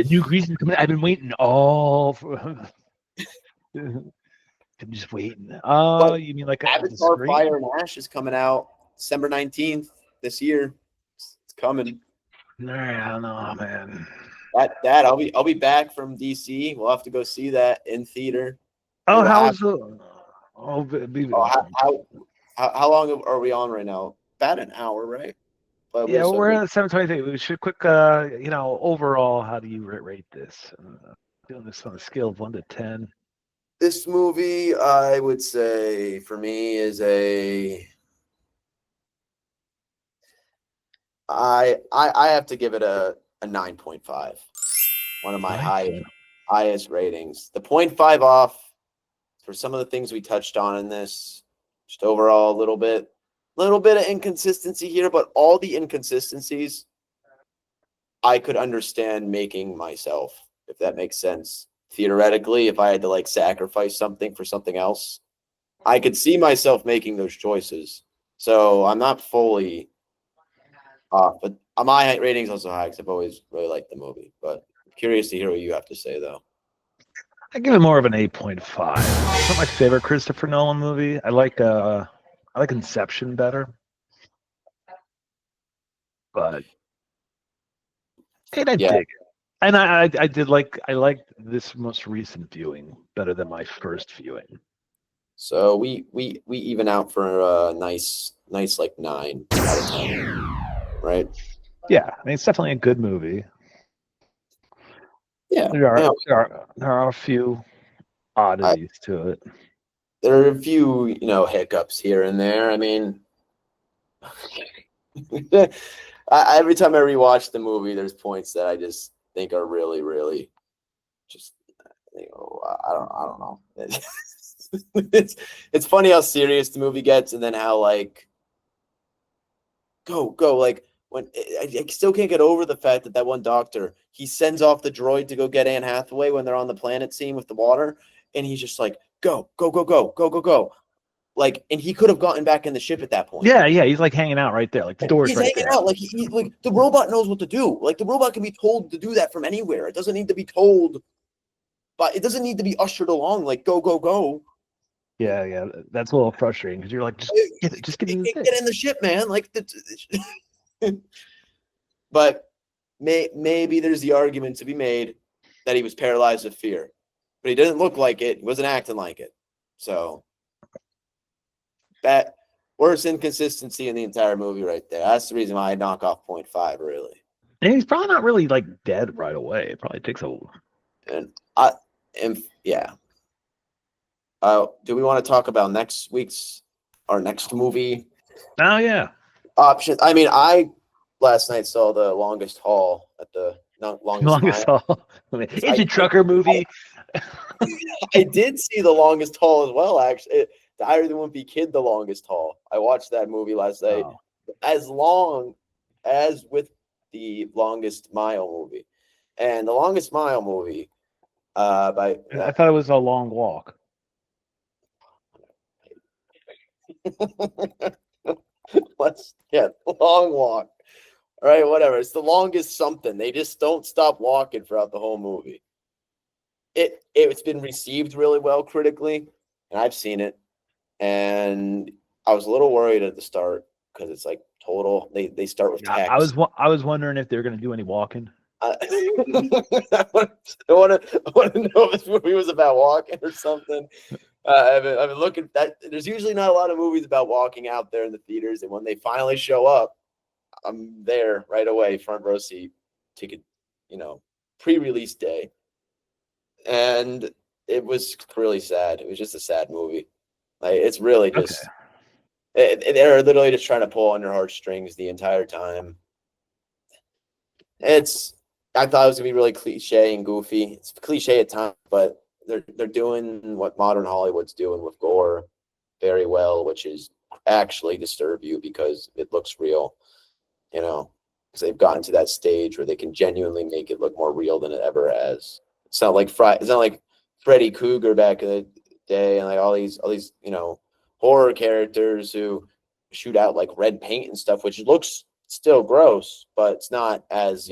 New Grease is coming. I've been waiting all for. I'm just waiting. You mean like Avatar Fire and Ash is coming out December 19th this year. It's coming. I don't know, man. That I'll be back from DC. We'll have to go see that in theater. Oh, how's how long are we on right now? About an hour, right? But yeah, we're at 7:23. We should quick overall, how do you rate this? Doing this on a scale of 1 to 10. This movie, I would say, for me, is I have to give it a 9.5. One of my highest ratings. The 0.5 off for some of the things we touched on in this. Just overall a little bit of inconsistency here, but all the inconsistencies I could understand making myself, if that makes sense. Theoretically, if I had to sacrifice something for something else, I could see myself making those choices. So I'm not fully off, but my rating's also high because I've always really liked the movie. But I'm curious to hear what you have to say, though. I give it more of an 8.5. It's not my favorite Christopher Nolan movie. I like Inception better, but I dig it. And I liked this most recent viewing better than my first viewing. So we even out for a nice 9 out of 10, right? Yeah, I mean, it's definitely a good movie. Yeah, There are yeah. there are a few oddities to it. There are a few, hiccups here and there. I mean, every time I rewatch the movie, there's points that I just think are really, really just, I don't know. It's funny how serious the movie gets, and then how like go like when I still can't get over the fact that one doctor, he sends off the droid to go get Anne Hathaway when they're on the planet scene with the water, and he's just like go go go go go go go, like, and he could have gotten back in the ship at that point. Yeah, he's like hanging out right there, like the door's He's right hanging there. out, like like the robot knows what to do. Like the robot can be told to do that from anywhere. It doesn't need to be told, but it doesn't need to be ushered along. Like go go go. Yeah, that's a little frustrating because you're like, just get in the thing. Get in the ship, man. Like, but maybe there's the argument to be made that he was paralyzed with fear, but he didn't look like it. He wasn't acting like it. So that worst inconsistency in the entire movie right there. That's the reason why I knock off 0.5, really. And he's probably not really like dead right away. It probably takes a. And yeah. Do we want to talk about our next movie? Oh yeah. Options. I mean, I last night saw The Longest Haul at the Longest Haul. It's a trucker movie. I did see The Longest Haul as well, actually. Diary of the Wimpy Kid, The Longest Haul. I watched that movie last night. Oh. As long as with the Longest Mile movie. And The Longest Mile movie, I thought it was A Long Walk. Long walk. All right, whatever. It's the longest something. They just don't stop walking throughout the whole movie. It's been received really well critically, and I've seen it. And I was a little worried at the start because it's like total. They start with text. I was wondering if they're going to do any walking. I want to know if this movie was about walking or something. I've been looking that there's usually not a lot of movies about walking out there in the theaters, and when they finally show up, I'm there right away, front row seat, ticket, pre-release day, and it was really sad. It was just a sad movie. Like it's really just they're literally just trying to pull on your heartstrings the entire time. I thought it was gonna be really cliche and goofy. It's cliche at times, but they're doing what modern Hollywood's doing with gore very well, which is actually disturb you because it looks real, because they've gotten to that stage where they can genuinely make it look more real than it ever has. It's not like Freddy Krueger back in the day and like all these horror characters who shoot out like red paint and stuff, which looks still gross, but it's not as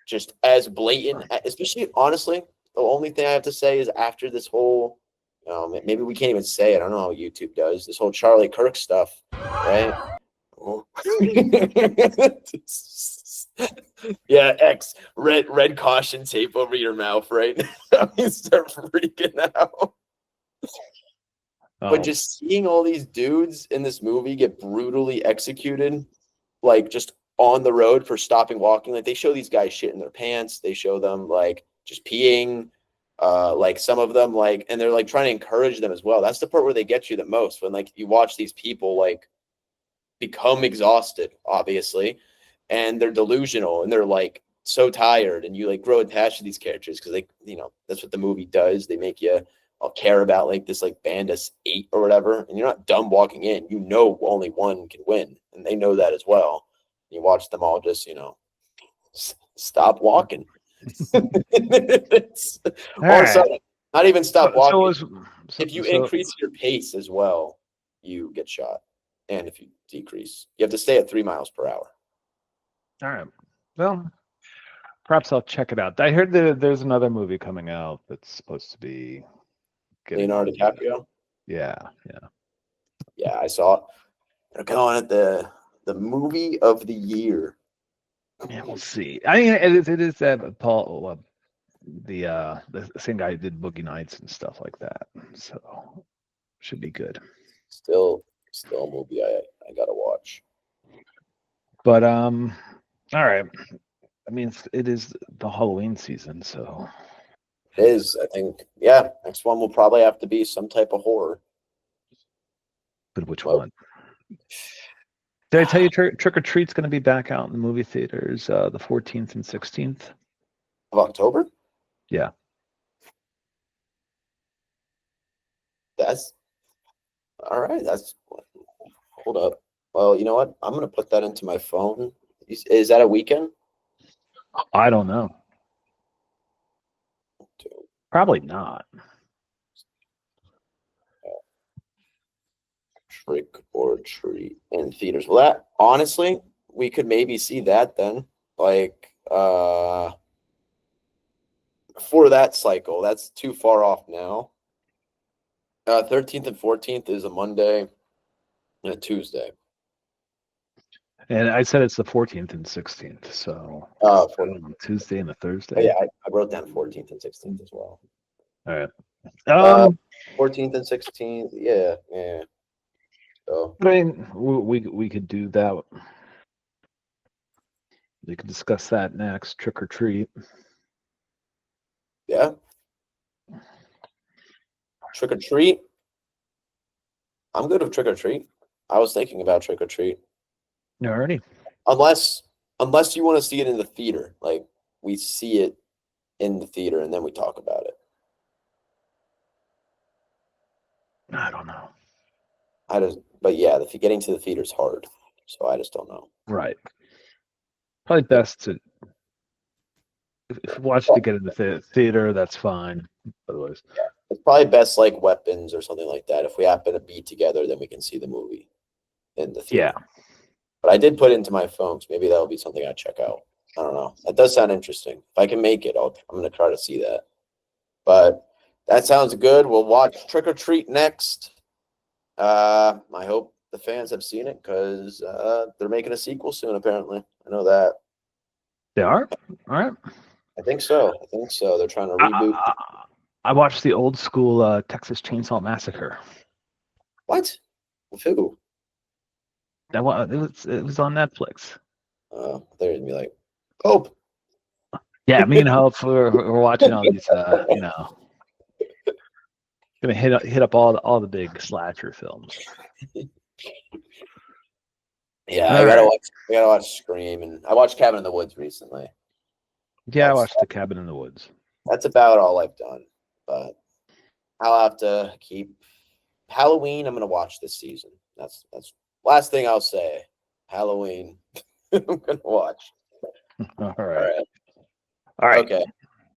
just as blatant. Especially honestly, the only thing I have to say is after this whole, maybe we can't even say it. I don't know how YouTube does this whole Charlie Kirk stuff, right? Yeah, X red caution tape over your mouth right now. You start freaking out. But just seeing all these dudes in this movie get brutally executed, like just on the road for stopping walking. Like they show these guys shit in their pants. They show them like just peeing. Like some of them and they're like trying to encourage them as well. That's the part where they get you the most, when like you watch these people like become exhausted, obviously, and they're delusional and they're like so tired, and you like grow attached to these characters because that's what the movie does. They make you all care about like this like band of 8 or whatever, and you're not dumb walking in. Only one can win, and they know that as well. You watch them all just stop walking. Not even stop walking. If you increase your pace as well, you get shot. And if you decrease, you have to stay at 3 miles per hour. All right. Well, perhaps I'll check it out. I heard that there's another movie coming out that's supposed to be Leonardo DiCaprio. Yeah. Yeah, I saw it. They're calling it the movie of the year. Yeah, we'll see. I mean, it is that Paul, the same guy who did Boogie Nights and stuff like that. So should be good. Still a movie I gotta watch. But All right. I mean, it is the Halloween season, so It is, I think. Yeah, next one will probably have to be some type of horror. but which Well, one? Did I tell you Trick or Treat's going to be back out in the movie theaters the 14th and 16th? of October? Yeah. That's all right. That's hold up. Well, you know what? I'm gonna put that into my phone. Is that a weekend? I don't know. Probably not. Trick or Treat in theaters. Well, that honestly, we could maybe see that then. Like for that cycle, that's too far off now. 13th and 14th is a Monday and a Tuesday. And I said it's the 14th and 16th, so Uh, I don't know, Tuesday and a Thursday. Oh, yeah, I wrote down 14th and 16th as well. All right. 14th and 16th, yeah. So I mean, we could do that. We could discuss that next. Trick or Treat. yeah, Trick or Treat. I'm good with Trick or Treat. I was thinking about Trick or Treat, Alrighty. unless you want to see it in the theater, like we see it in the theater and then we talk about it. I don't know. But yeah, getting to the theater is hard, so I just don't know. Right. Probably best to if you watch it to get in the theater, that's fine. Otherwise, It's probably best like Weapons or something like that. If we happen to be together, then we can see the movie in the theater. yeah. But I did put it into my phone, so maybe that'll be something I check out. I don't know. That does sound interesting. If I can make it, I'm going to try to see that. But that sounds good. We'll watch Trick or Treat next. I hope the fans have seen it because they're making a sequel soon, apparently. I know that. They are? All right. I think so. They're trying to reboot. I watched the old school Texas Chainsaw Massacre. What? With who? It was on Netflix. They're going to be like, Pope. Yeah, me and Hope we're watching all these. Gonna hit up all the big slasher films. Yeah, All I right. gotta watch Scream, and I watched Cabin in the Woods recently. Yeah, I watched The Cabin in the Woods. That's about all I've done. But I'll have to keep Halloween. I'm gonna watch this season. That's last thing I'll say. Halloween. I'm gonna watch. All right. All right. All right. Okay.